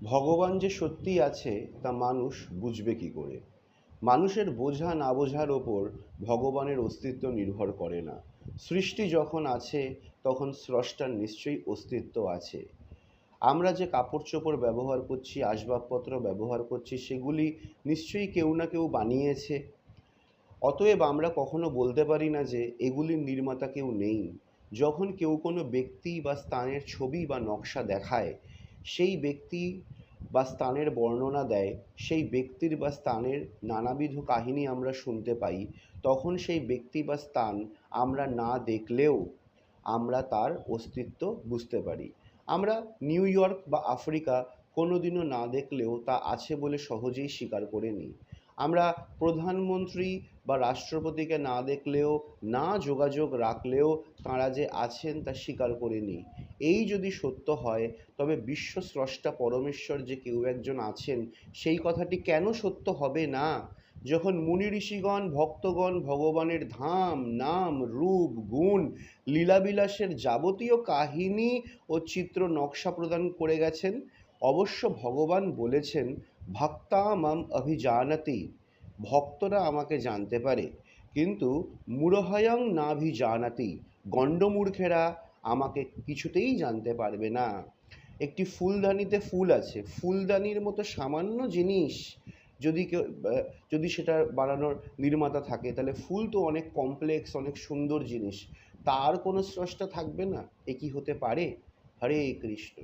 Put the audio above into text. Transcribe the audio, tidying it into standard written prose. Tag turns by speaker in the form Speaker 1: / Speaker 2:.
Speaker 1: ভগবান যে সত্যিই আছে তা মানুষ বুঝবে কি করে? মানুষের বোঝা না বোঝার ওপর ভগবানের অস্তিত্ব নির্ভর করে না। সৃষ্টি যখন আছে তখন স্রষ্টার নিশ্চয়ই অস্তিত্ব আছে। আমরা যে কাপড় চোপড় ব্যবহার করছি, আসবাবপত্র ব্যবহার করছি, সেগুলি নিশ্চয়ই কেউ না কেউ বানিয়েছে। অতএব আমরা কখনো বলতে পারি না যে এগুলির নির্মাতা কেউ নেই। যখন কেউ কোনো ব্যক্তি বা স্থানের ছবি বা নকশা দেখায়, সেই ব্যক্তি বা স্থানের বর্ণনা দেয়, সেই ব্যক্তির বা স্থানের নানাবিধ কাহিনী আমরা শুনতে পাই, তখন সেই ব্যক্তি বা স্থান আমরা না দেখলেও আমরা তার অস্তিত্ব বুঝতে পারি। আমরা নিউ ইয়র্ক বা আফ্রিকা কোনোদিনও না দেখলেও তা আছে বলে সহজেই স্বীকার করে নিই। আমরা প্রধানমন্ত্রী বা রাষ্ট্রপতিকে না দেখলেও, না যোগাযোগ রাখলেও তাঁরা যে আছেন তা স্বীকার করে নিই। এই যদি সত্য হয়, তবে বিশ্বস্রষ্টা পরমেশ্বর যে কেউ একজন আছেন, সেই কথাটি কেন সত্য হবে না? যখন মুনি ঋষিগণ ভক্তগণ ভগবানের ধাম, নাম, রূপ, গুণ, লীলাবিলাসের যাবতীয় কাহিনী ও চিত্র নকশা প্রদান করে গেছেন, অবশ্য ভগবান বলেছেন, ভক্তা মাম অভিজানতি, ভক্তরা আমাকে জানতে পারে, কিন্তু মূঢ়য়ং নাভিজানাতি, গণ্ডমূর্খেরা আমাকে কিছুতেই জানতে পারবে না। একটি ফুলদানিতে ফুল আছে, ফুলদানির মতো সামান্য জিনিস যদি কেউ যদি সেটা বানানোর নির্মাতা থাকে, তাহলে ফুল তো অনেক কমপ্লেক্স, অনেক সুন্দর জিনিস, তার কোনো স্রষ্টা থাকবে না? এ কি হতে পারে? হরে কৃষ্ণ।